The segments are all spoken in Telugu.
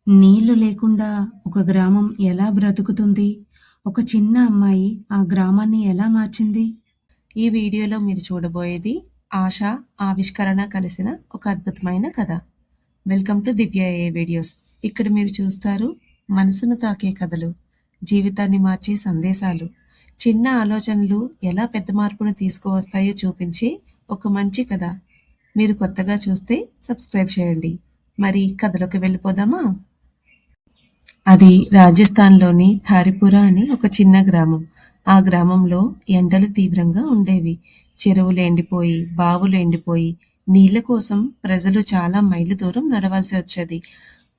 నీళ్లు లేకుండా ఒక గ్రామం ఎలా బ్రతుకుతుంది? ఒక చిన్న అమ్మాయి ఆ గ్రామాన్ని ఎలా మార్చింది? ఈ వీడియోలో మీరు చూడబోయేది ఆశ, ఆవిష్కరణ కలిసిన ఒక అద్భుతమైన కథ. Welcome to Divya A videos. ఇక్కడ మీరు చూస్తారు మనసును తాకే కథలు, జీవితాన్ని మార్చే సందేశాలు, చిన్న ఆలోచనలు ఎలా పెద్ద మార్పును తీసుకువస్తాయో చూపించే ఒక మంచి కథ. మీరు కొత్తగా చూస్తే సబ్స్క్రైబ్ చేయండి. మరి కథలోకి వెళ్ళిపోదామా? అది రాజస్థాన్‌లోని థారిపుర అని ఒక చిన్న గ్రామం. ఆ గ్రామంలో ఎండలు తీవ్రంగా ఉండేవి. చెరువులు ఎండిపోయి, బావులు ఎండిపోయి, నీళ్ల కోసం ప్రజలు చాలా మైళ్ళు దూరం నడవాల్సి వచ్చేది.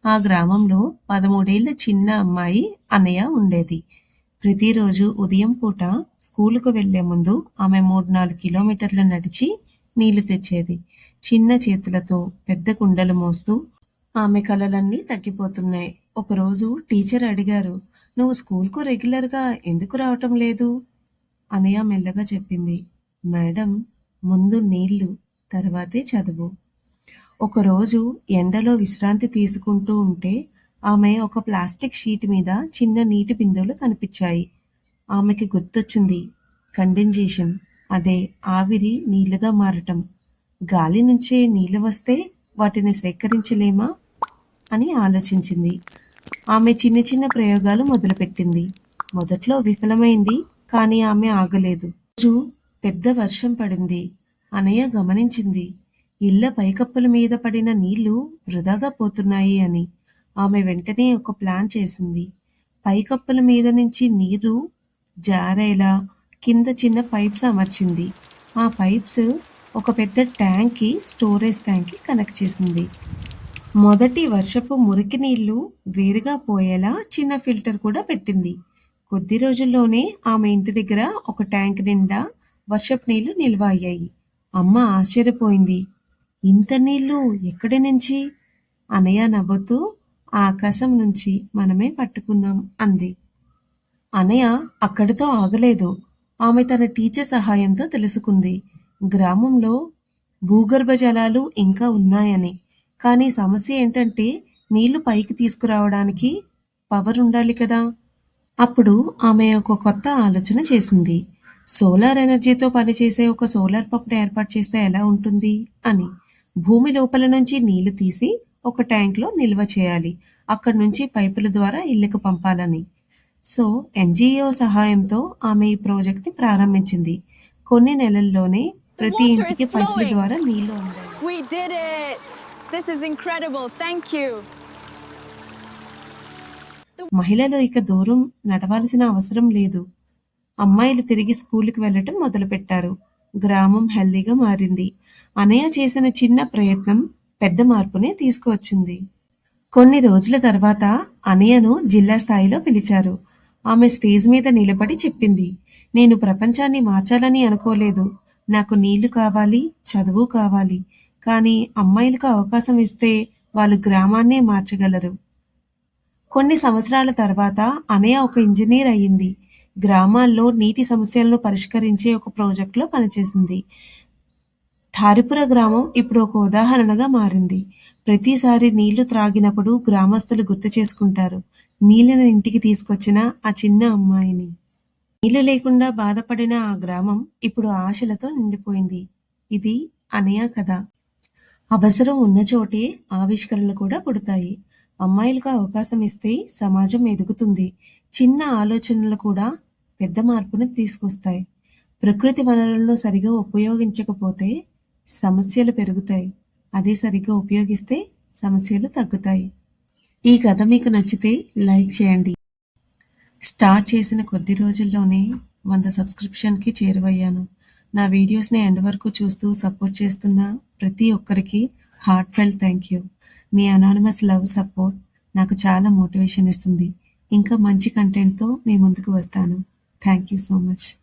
ఆ గ్రామంలో 13 ఏళ్ల చిన్న అమ్మాయి అనయ ఉండేది. ప్రతిరోజు ఉదయం పూట స్కూలుకు వెళ్లే ముందు ఆమె 3-4 కిలోమీటర్లు నడిచి నీళ్లు తెచ్చేది. చిన్న చేతులతో పెద్ద కుండలు మోస్తూ ఆమె కలలన్నీ తగ్గిపోతున్నాయి. ఒకరోజు టీచర్ అడిగారు, "నువ్వు స్కూల్కు రెగ్యులర్గా ఎందుకు రావటం లేదు?" అనయ మెల్లగా చెప్పింది, "మేడం, ముందు నీళ్లు, తర్వాతే చదువు." ఒకరోజు ఎండలో విశ్రాంతి తీసుకుంటూ ఉంటే ఆమె ఒక ప్లాస్టిక్ షీట్ మీద చిన్న నీటి బిందువులు కనిపించాయి. ఆమెకి గుర్తొచ్చింది, కండెన్సేషన్, అదే ఆవిరి నీళ్లుగా మారటం. గాలి నుంచే నీళ్లు వస్తే వాటిని సేకరించలేమా అని ఆలోచించింది. ఆమె చిన్న చిన్న ప్రయోగాలు మొదలుపెట్టింది. మొదట్లో విఫలమైంది, కానీ ఆమె ఆగలేదు. రోజు పెద్ద వర్షం పడింది. అనయ్య గమనించింది, ఇళ్ల పైకప్పుల మీద పడిన నీళ్లు వృధాగా పోతున్నాయి అని. ఆమె వెంటనే ఒక ప్లాన్ చేసింది. పైకప్పుల మీద నుంచి నీరు జారేలా కింద చిన్న పైప్స్ అమర్చింది. ఆ పైప్స్ ఒక పెద్ద స్టోరేజ్ ట్యాంక్కి కనెక్ట్ చేసింది. మొదటి వర్షపు మురికి నీళ్లు వేరుగా పోయేలా చిన్న ఫిల్టర్ కూడా పెట్టింది. కొద్ది రోజుల్లోనే ఆమె ఇంటి దగ్గర ఒక ట్యాంక్ నిండా వర్షపు నీళ్లు నిల్వ అయ్యాయి. అమ్మ ఆశ్చర్యపోయింది. ఇంత నీళ్లు ఎక్కడి నుంచి? అనయ నవ్వుతూ, ఆకాశం నుంచి మనమే పట్టుకున్నాం అంది. అనయ అక్కడితో ఆగలేదు. ఆమె తన టీచర్ సహాయంతో తెలుసుకుంది, గ్రామంలో భూగర్భ జలాలు ఇంకా ఉన్నాయని. కానీ సమస్య ఏంటంటే నీళ్లు పైకి తీసుకురావడానికి పవర్ ఉండాలి కదా. అప్పుడు ఆమె ఒక కొత్త ఆలోచన చేసింది. సోలార్ ఎనర్జీతో పనిచేసే ఒక సోలార్ పంప్ను ఏర్పాటు చేస్తే ఎలా ఉంటుంది అని. భూమి లోపల నుంచి నీళ్లు తీసి ఒక ట్యాంక్లో నిల్వ చేయాలి. అక్కడి నుంచి పైపుల ద్వారా ఇళ్లకు పంపాలని. సో ఎన్జిఓ సహాయంతో ఆమె ఈ ప్రాజెక్ట్ని ప్రారంభించింది. కొన్ని నెలల్లోనే ప్రతి ఇంటికి పైపుల ద్వారా నీళ్లు అందాయి. This is incredible. Thank you. మహిళలు ఇక దూరం నడవాల్సిన అవసరం లేదు. అమ్మాయిలు తిరిగి స్కూల్కి వెళ్ళటం మొదలుపెట్టారు. గ్రామం హెల్దీగా మారింది. అనయ చేసిన చిన్న ప్రయత్నం పెద్ద మార్పునే తీసుకువచ్చింది. కొన్ని రోజుల తర్వాత అనయను జిల్లా స్థాయిలో పిలిచారు. ఆమె స్టేజ్ మీద నిలబడి చెప్పింది, "నేను ప్రపంచాన్ని మార్చాలని అనుకోలేదు. నాకు నీళ్లు కావాలి, చదువు కావాలి. కానీ అమ్మాయిలకు అవకాశం ఇస్తే వాళ్ళు గ్రామాన్నే మార్చగలరు." కొన్ని సంవత్సరాల తర్వాత అనయ ఒక ఇంజనీర్ అయ్యింది. గ్రామాల్లో నీటి సమస్యలను పరిష్కరించే ఒక ప్రాజెక్టులో పనిచేసింది. థారిపుర గ్రామం ఇప్పుడు ఒక ఉదాహరణగా మారింది. ప్రతిసారి నీళ్లు త్రాగినప్పుడు గ్రామస్తులు గుర్తు చేసుకుంటారు నీళ్లను ఇంటికి తీసుకొచ్చిన ఆ చిన్న అమ్మాయిని. నీళ్లు లేకుండా బాధపడిన ఆ గ్రామం ఇప్పుడు ఆశలతో నిండిపోయింది. ఇది అనయ కథ. అవసరం ఉన్న చోటే ఆవిష్కరణలు కూడా పుడతాయి. అమ్మాయిలకు అవకాశం ఇస్తే సమాజం ఎదుగుతుంది. చిన్న ఆలోచనలు కూడా పెద్ద మార్పును తీసుకొస్తాయి. ప్రకృతి వనరులను సరిగా ఉపయోగించకపోతే సమస్యలు పెరుగుతాయి. అదే సరిగ్గా ఉపయోగిస్తే సమస్యలు తగ్గుతాయి. ఈ కథ మీకు నచ్చితే లైక్ చేయండి. స్టార్ట్ చేసిన కొద్ది రోజుల్లోనే 100 సబ్స్క్రిప్షన్కి చేరువయ్యాను. నా వీడియోస్ని ఎండ్ వరకు చూస్తూ సపోర్ట్ చేస్తున్న ప్రతి ఒక్కరికి heart felt thank you. Me anonymous love support నాకు చాలా మోటివేషన్ ఇస్తుంది. ఇంకా మంచి కంటెంట్తో మీ ముందుకు వస్తాను. Thank you so much.